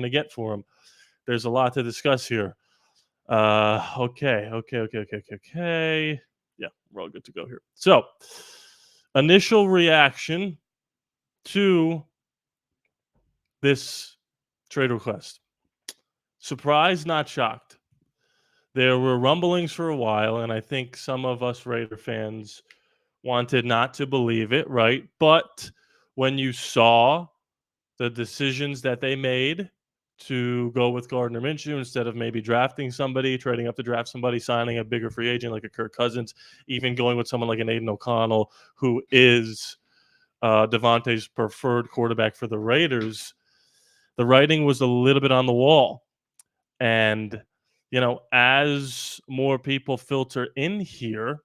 to get for him. There's a lot to discuss here. Okay. Yeah, we're all good to go here. So, initial reaction to this trade request. Surprised, not shocked. There were rumblings for a while, and I think some of us Raider fans wanted not to believe it, right? But when you saw the decisions that they made to go with Gardner Minshew instead of maybe drafting somebody, trading up to draft somebody, signing a bigger free agent like a Kirk Cousins, even going with someone like an Aiden O'Connell, who is Davante's preferred quarterback for the Raiders, the writing was a little bit on the wall. And, as more people filter in here,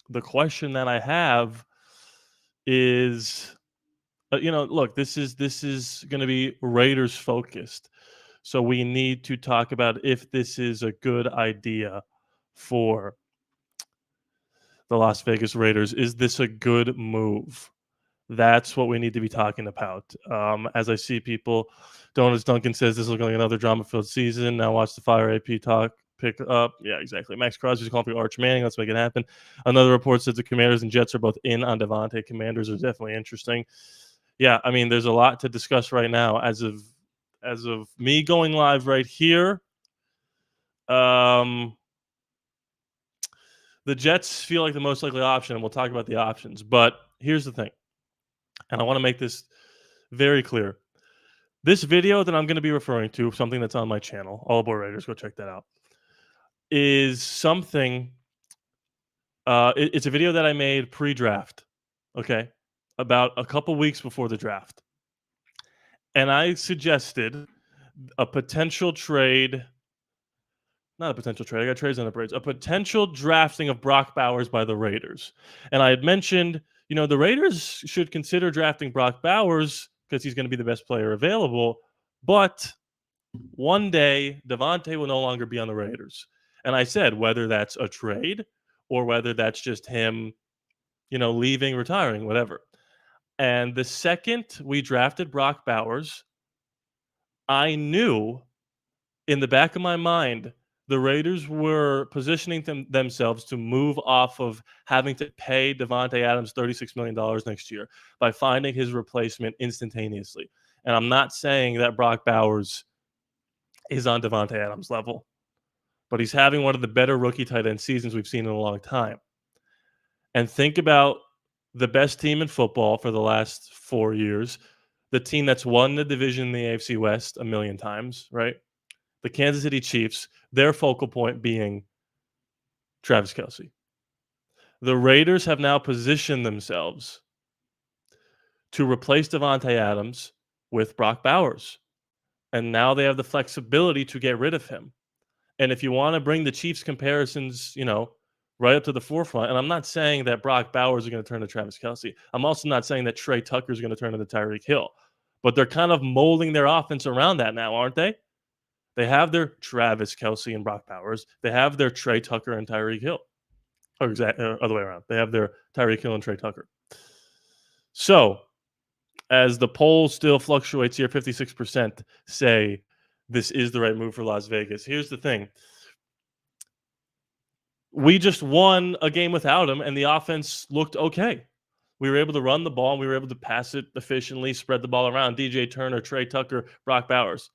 the question that I have is, look, this is going to be Raiders focused. So we need to talk about if this is a good idea for the Las Vegas Raiders. Is this a good move? That's what we need to be talking about. As I see people, Donuts Duncan says this is looking like another drama-filled season. Now watch the Fire AP talk pick up. Yeah, exactly. Max Crosby's calling for Arch Manning. Let's make it happen. Another report says the Commanders and Jets are both in on Davante. Commanders are definitely interesting. Yeah, I mean, there's a lot to discuss right now. As of me going live right here, the Jets feel like the most likely option, and we'll talk about the options. But here's the thing, and I want to make this very clear. This video that I'm going to be referring to, something that's on my channel, ALLaBorde Raiders, go check that out, is something, it's a video that I made pre-draft, okay, about a couple weeks before the draft. And I suggested a potential trade, not a potential trade, I got trades on the braids, a potential drafting of Brock Bowers by the Raiders. And I had mentioned, the Raiders should consider drafting Brock Bowers because he's going to be the best player available. But one day, Davante will no longer be on the Raiders. And I said, whether that's a trade or whether that's just him, leaving, retiring, whatever. And the second we drafted Brock Bowers, I knew in the back of my mind the Raiders were positioning themselves to move off of having to pay Davante Adams $36 million next year by finding his replacement instantaneously. And I'm not saying that Brock Bowers is on Davante Adams' level, but he's having one of the better rookie tight end seasons we've seen in a long time. And think about the best team in football for the last 4 years, the team that's won the division in the AFC West a million times, right? The Kansas City Chiefs, their focal point being Travis Kelce. The Raiders have now positioned themselves to replace Davante Adams with Brock Bowers. And now they have the flexibility to get rid of him. And if you want to bring the Chiefs comparisons, right up to the forefront, and I'm not saying that Brock Bowers is going to turn to Travis Kelce. I'm also not saying that Trey Tucker is going to turn into Tyreek Hill. But they're kind of molding their offense around that now, aren't they? They have their Travis Kelce and Brock Bowers. They have their Trey Tucker and Tyreek Hill. Or other way around. They have their Tyreek Hill and Trey Tucker. So, as the poll still fluctuates here, 56% say this is the right move for Las Vegas. Here's the thing. We just won a game without him, and the offense looked okay. We were able to run the ball, and we were able to pass it efficiently, spread the ball around. DJ Turner, Trey Tucker, Brock Bowers.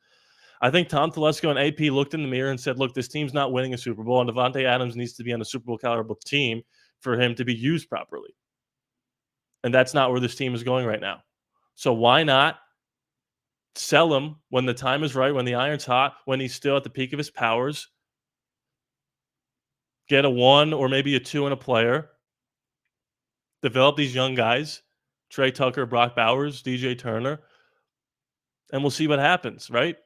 I think Tom Telesco and AP looked in the mirror and said, look, this team's not winning a Super Bowl, and Davante Adams needs to be on a Super Bowl caliber team for him to be used properly. And that's not where this team is going right now. So why not sell him when the time is right, when the iron's hot, when he's still at the peak of his powers, get a 1 or maybe a 2 in a player, develop these young guys, Trey Tucker, Brock Bowers, DJ Turner, and we'll see what happens, right?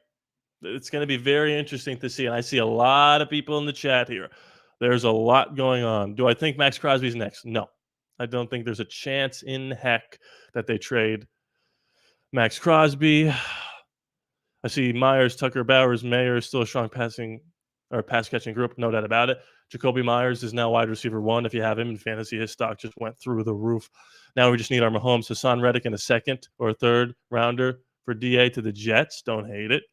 It's going to be very interesting to see. And I see a lot of people in the chat here. There's a lot going on. Do I think Max Crosby's next? No. I don't think there's a chance in heck that they trade Max Crosby. I see Myers, Tucker, Bowers, Mayer is still a strong pass-catching group. No doubt about it. Jacoby Myers is now wide receiver 1. If you have him in fantasy, his stock just went through the roof. Now we just need our Mahomes, Hassan Reddick in a second or a third rounder. for DA to the Jets. Don't hate it.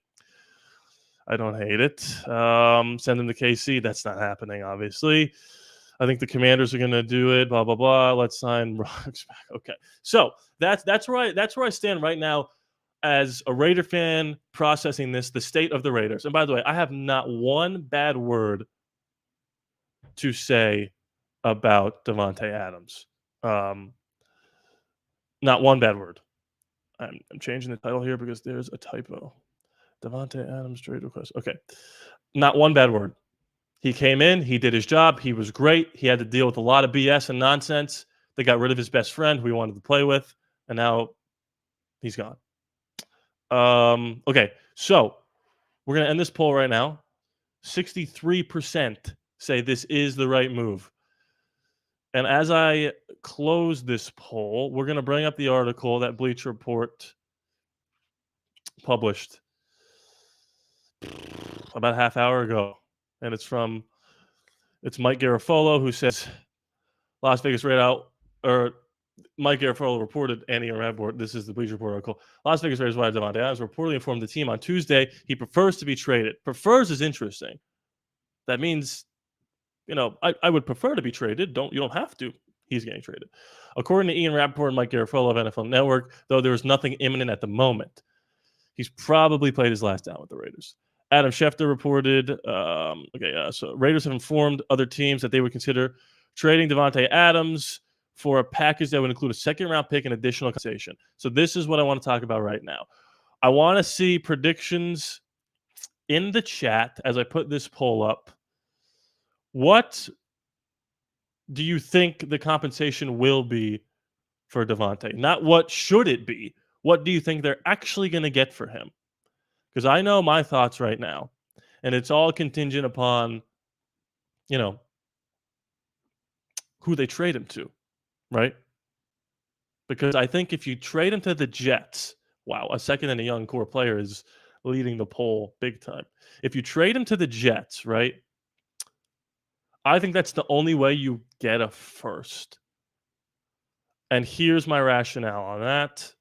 I don't hate it. Send him to KC. That's not happening, obviously. I think the Commanders are going to do it. Blah blah blah. Let's sign Rocks back. Okay, so that's where I stand right now as a Raider fan processing this, the state of the Raiders. And by the way, I have not one bad word to say about Davante Adams. Not one bad word. I'm changing the title here because there's a typo. Davante Adams trade request. Okay, not one bad word. He came in, he did his job, he was great. He had to deal with a lot of BS and nonsense. They got rid of his best friend who he wanted to play with, and now he's gone. Okay, so we're going to end this poll right now. 63% say this is the right move. And as I close this poll, we're going to bring up the article that Bleacher Report published about a half hour ago. And it's Mike Garafolo, who says Las Vegas Raiders, or Mike Garafolo reported, Annie or ALLaBorde, this is the Bleacher Report article. Las Vegas Raiders wide Davante Adams reportedly informed the team on Tuesday he prefers to be traded. Prefers is interesting. That means, I would prefer to be traded. You don't have to. He's getting traded. According to Ian Rappaport and Mike Garafolo of NFL Network, though there is nothing imminent at the moment. He's probably played his last down with the Raiders. Adam Schefter reported, so Raiders have informed other teams that they would consider trading Davante Adams for a package that would include a second-round pick and additional compensation. So this is what I want to talk about right now. I want to see predictions in the chat as I put this poll up. What do you think the compensation will be for Davante? Not what should it be. What do you think they're actually going to get for him? Because I know my thoughts right now, and it's all contingent upon, who they trade him to, right? Because I think if you trade him to the Jets, wow, a second and a young core player is leading the poll big time. If you trade him to the Jets, right, I think that's the only way you get a first. And here's my rationale on that.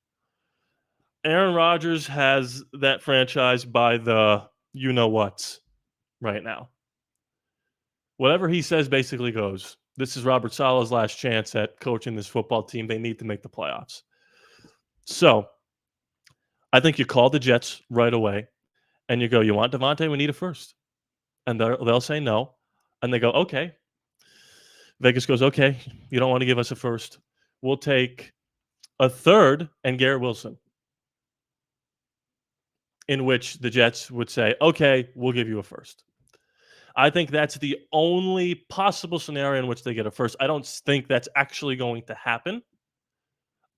Aaron Rodgers has that franchise by the you-know-whats right now. Whatever he says basically goes. This is Robert Saleh's last chance at coaching this football team. They need to make the playoffs. So I think you call the Jets right away and you go, you want Davante? We need a first. And they'll say no. And they go, okay. Vegas goes, okay, you don't want to give us a first. We'll take a third and Garrett Wilson. In which the Jets would say, okay, we'll give you a first. I think that's the only possible scenario in which they get a first. I don't think that's actually going to happen.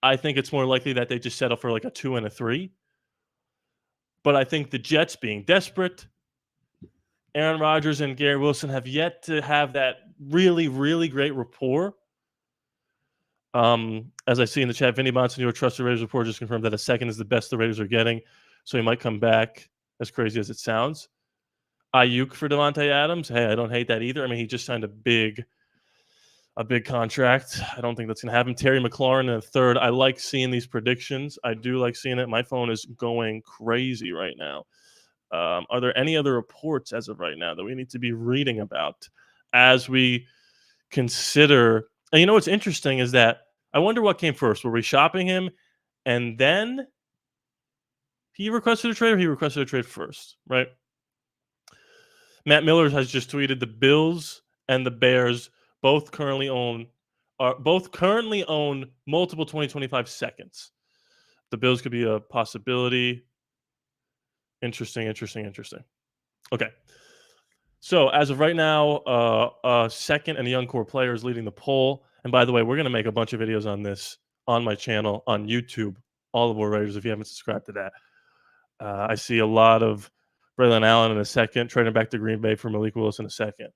I think it's more likely that they just settle for like a 2 and a 3. But I think the Jets, being desperate, Aaron Rodgers and Garrett Wilson have yet to have that really, really great rapport. As I see in the chat, Vinny Bonson, your trusted Raiders report, just confirmed that a second is the best the Raiders are getting. So he might come back, as crazy as it sounds. Ayuk for Davante Adams. Hey, I don't hate that either. I mean, he just signed a big contract. I don't think that's going to happen. Terry McLaurin in a third. I like seeing these predictions. I do like seeing it. My phone is going crazy right now. Are there any other reports as of right now that we need to be reading about as we consider? And you know what's interesting is that I wonder what came first. Were we shopping him and then he requested a trade, or he requested a trade first, right? Matt Miller has just tweeted the Bills and the Bears both currently own multiple 2025 seconds. The Bills could be a possibility. Interesting. Okay. So as of right now, a second and a young core player is leading the poll. And by the way, we're going to make a bunch of videos on this on my channel on YouTube, ALLaBorde Raiders, if you haven't subscribed to that. I see a lot of Braylon Allen in a second, trading back to Green Bay for Malik Willis in a second,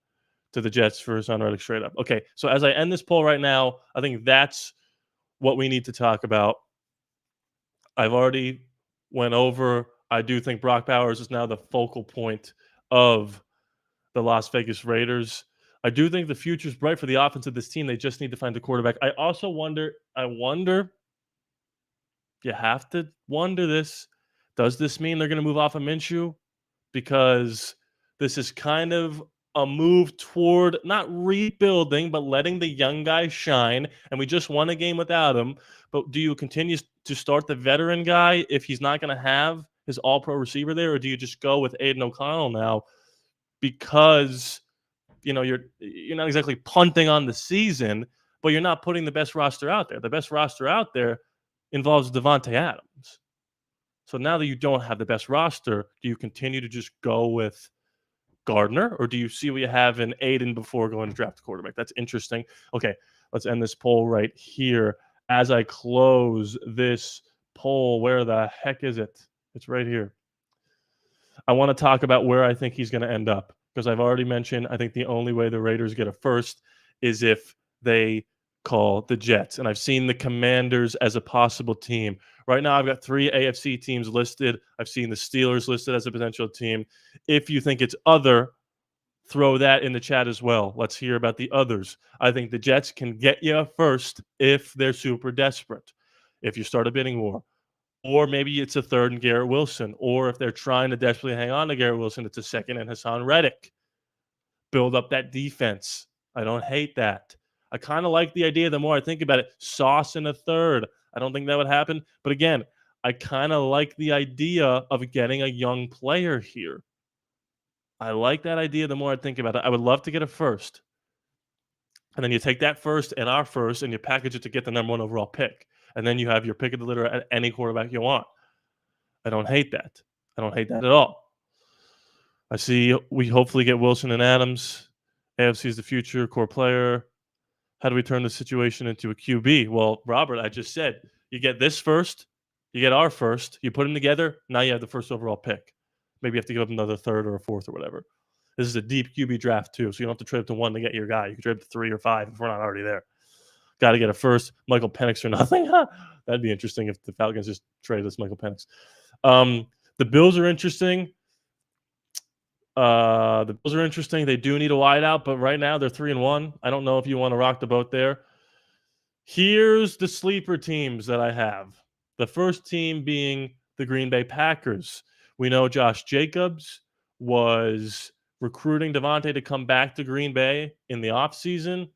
to the Jets for Hassan Reddick straight up. Okay, so as I end this poll right now, I think that's what we need to talk about. I've already went over. I do think Brock Bowers is now the focal point of the Las Vegas Raiders. I do think the future is bright for the offense of this team. They just need to find a quarterback. I wonder, you have to wonder this, Does this mean they're going to move off of Minshew? Because this is kind of a move toward not rebuilding, but letting the young guy shine. And we just won a game without him. But do you continue to start the veteran guy if he's not going to have his all-pro receiver there, or do you just go with Aiden O'Connell now because you're not exactly punting on the season, but you're not putting the best roster out there. The best roster out there involves Davante Adams. So now that you don't have the best roster, do you continue to just go with Gardner, or do you see what you have in Aiden before going to draft a quarterback? That's interesting. Okay, let's end this poll right here. As I close this poll, where the heck is it? It's right here. I want to talk about where I think he's going to end up, because I've already mentioned I think the only way the Raiders get a first is if they call the Jets. And I've seen the Commanders as a possible team. Right now, I've got 3 AFC teams listed. I've seen the Steelers listed as a potential team. If you think it's other, throw that in the chat as well. Let's hear about the others. I think the Jets can get you first if they're super desperate, if you start a bidding war. Or maybe it's a third and Garrett Wilson. Or if they're trying to desperately hang on to Garrett Wilson, it's a second and Hassan Reddick. Build up that defense. I don't hate that. I kind of like the idea the more I think about it. Sauce in a third. I don't think that would happen. But again, I kind of like the idea of getting a young player here. I like that idea the more I think about it. I would love to get a first. And then you take that first and our first and you package it to get the number 1 overall pick. And then you have your pick of the litter at any quarterback you want. I don't hate that. I don't hate that at all. I see we hopefully get Wilson and Adams. AFC is the future, core player. How do we turn the situation into a QB? Well, Robert, I just said, you get this first, you get our first, you put them together, now you have the first overall pick. Maybe you have to give up another third or a fourth or whatever. This is a deep QB draft too, so you don't have to trade up to 1 to get your guy. You can trade up to 3 or 5 if we're not already there. Got to get a first, Michael Penix or nothing. That'd be interesting if the Falcons just traded us Michael Penix. The Bills are interesting. They do need a wideout, but right now they're 3-1. I don't know if you want to rock the boat there. Here's the sleeper teams that I have. The first team being the Green Bay Packers. We know Josh Jacobs was recruiting Davante to come back to Green Bay in the offseason.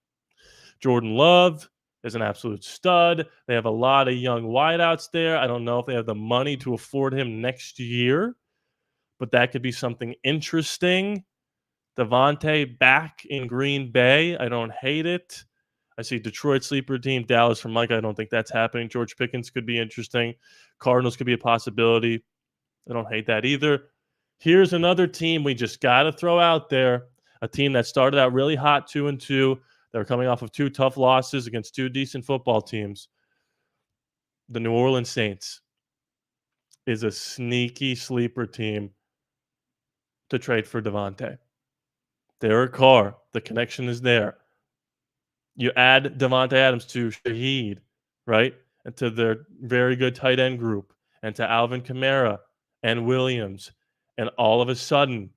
Jordan Love is an absolute stud. They have a lot of young wideouts there. I don't know if they have the money to afford him next year, but that could be something interesting. Davante back in Green Bay. I don't hate it. I see Detroit sleeper team, Dallas from Mike. I don't think that's happening. George Pickens could be interesting. Cardinals could be a possibility. I don't hate that either. Here's another team we just got to throw out there. A team that started out really hot, 2-2. They're coming off of 2 tough losses against 2 decent football teams. The New Orleans Saints is a sneaky sleeper team to trade for Davante. Derek Carr, the connection is there. You add Davante Adams to Shaheed, right? And to their very good tight end group, and to Alvin Kamara and Williams. And all of a sudden,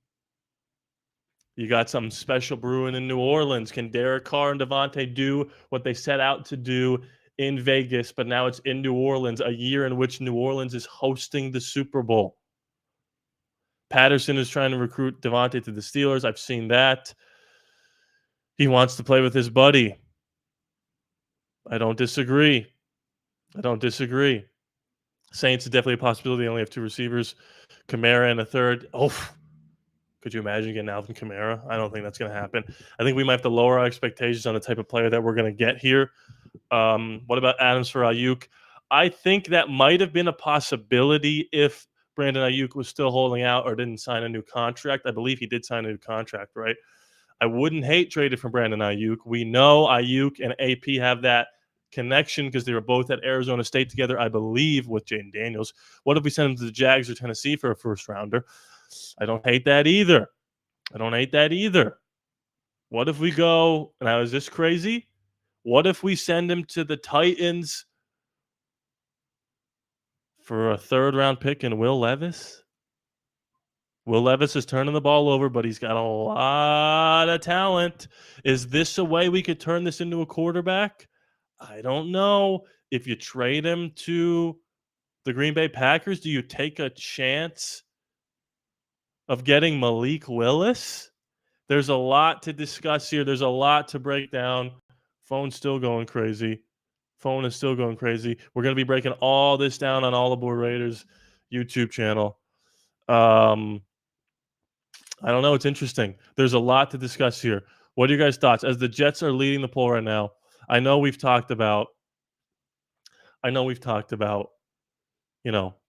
you got something special brewing in New Orleans. Can Derek Carr and Davante do what they set out to do in Vegas, but now it's in New Orleans, a year in which New Orleans is hosting the Super Bowl? Patterson is trying to recruit Davante to the Steelers. I've seen that. He wants to play with his buddy. I don't disagree. Saints is definitely a possibility. They only have 2 receivers, Kamara and a third. Oh, could you imagine getting Alvin Kamara? I don't think that's going to happen. I think we might have to lower our expectations on the type of player that we're going to get here. What about Adams for Ayuk? I think that might have been a possibility if Brandon Ayuk was still holding out or didn't sign a new contract. I believe he did sign a new contract, right? I wouldn't hate trading for Brandon Ayuk. We know Ayuk and AP have that connection because they were both at Arizona State together, I believe, with Jaden Daniels. What if we send him to the Jags or Tennessee for a first rounder? I don't hate that either. What if we go, now is this crazy? What if we send him to the Titans for a 3rd-round pick in Will Levis? Will Levis is turning the ball over, but he's got a lot of talent. Is this a way we could turn this into a quarterback? I don't know. If you trade him to the Green Bay Packers, do you take a chance of getting Malik Willis? There's a lot to discuss here. There's a lot to break down. Phone's still going crazy. Phone is still going crazy. We're going to be breaking all this down on ALLaBorde Raiders YouTube channel. I don't know. It's interesting. There's a lot to discuss here. What are your guys' thoughts? As the Jets are leading the poll right now, I know we've talked about,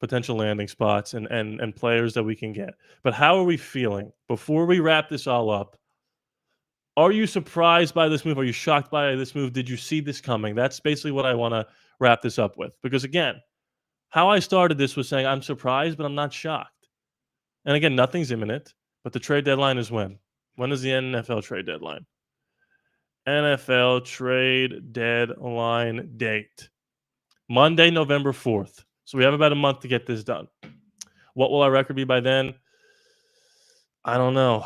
potential landing spots and players that we can get. But how are we feeling? Before we wrap this all up, are you surprised by this move? Are you shocked by this move? Did you see this coming? That's basically what I want to wrap this up with. Because again, how I started this was saying I'm surprised, but I'm not shocked. And again, nothing's imminent, but the trade deadline is when? When is the NFL trade deadline? NFL trade deadline date. Monday, November 4th. So we have about a month to get this done. What will our record be by then? I don't know.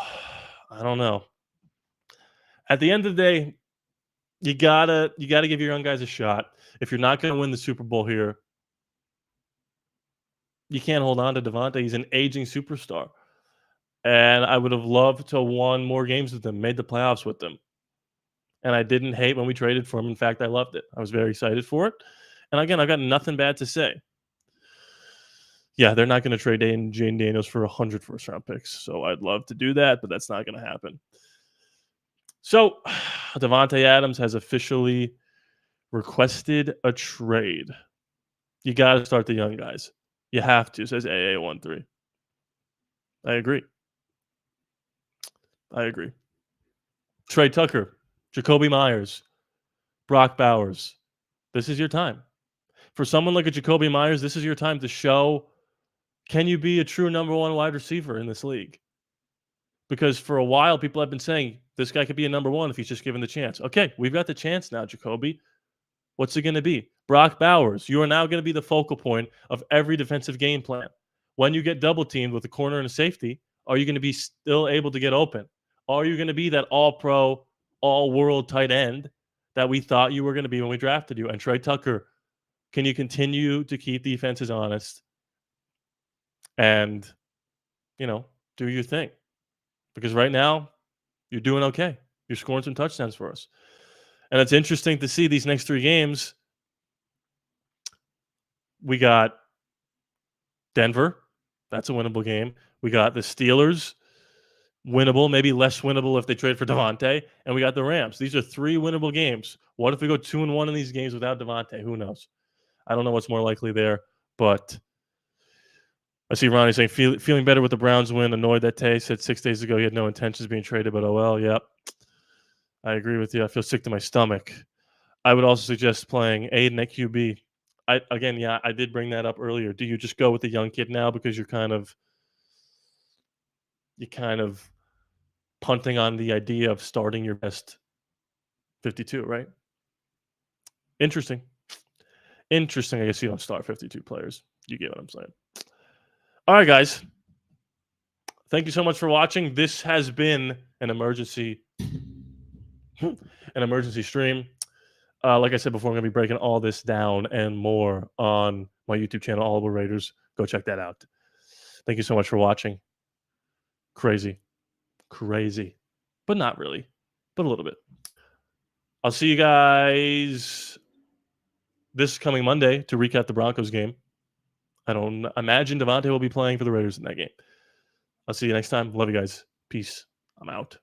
At the end of the day, you gotta give your young guys a shot. If you're not gonna win the Super Bowl here, you can't hold on to Davante. He's an aging superstar. And I would have loved to have won more games with him, made the playoffs with them. And I didn't hate when we traded for him. In fact, I loved it. I was very excited for it. And again, I've got nothing bad to say. Yeah, they're not going to trade Jane Daniels for 100 first-round picks. So I'd love to do that, but that's not going to happen. So Davante Adams has officially requested a trade. You got to start the young guys. You have to, says AA13. I agree. Trey Tucker, Jacoby Myers, Brock Bowers. This is your time. For someone like a Jacoby Myers, this is your time to show, can you be a true number one wide receiver in this league? Because for a while, people have been saying, this guy could be a number one if he's just given the chance. Okay, we've got the chance now, Jacoby. What's it going to be? Brock Bowers, you are now going to be the focal point of every defensive game plan. When you get double teamed with a corner and a safety, are you going to be still able to get open? Are you going to be that all-pro, all-world tight end that we thought you were going to be when we drafted you? And Trey Tucker, can you continue to keep defenses honest and, do your thing? Because right now, you're doing okay. You're scoring some touchdowns for us. And it's interesting to see these next 3 games. We got Denver. That's a winnable game. We got the Steelers. Winnable, maybe less winnable if they trade for Davante. And we got the Rams. These are 3 winnable games. What if we go 2-1 in these games without Davante? Who knows? I don't know what's more likely there. But I see Ronnie saying, feeling better with the Browns win. Annoyed that Tay said 6 days ago he had no intentions of being traded, but oh well, yep. I agree with you. I feel sick to my stomach. I would also suggest playing Aiden at QB. I did bring that up earlier. Do you just go with the young kid now because you're kind of punting on the idea of starting your best 52, right? Interesting. I guess you don't start 52 players. You get what I'm saying. All right, guys. Thank you so much for watching. This has been an emergency stream. Like I said before, I'm going to be breaking all this down and more on my YouTube channel, ALLaBorde Raiders. Go check that out. Thank you so much for watching. Crazy. But not really. But a little bit. I'll see you guys this coming Monday to recap the Broncos game. I don't imagine Davante will be playing for the Raiders in that game. I'll see you next time. Love you guys. Peace. I'm out.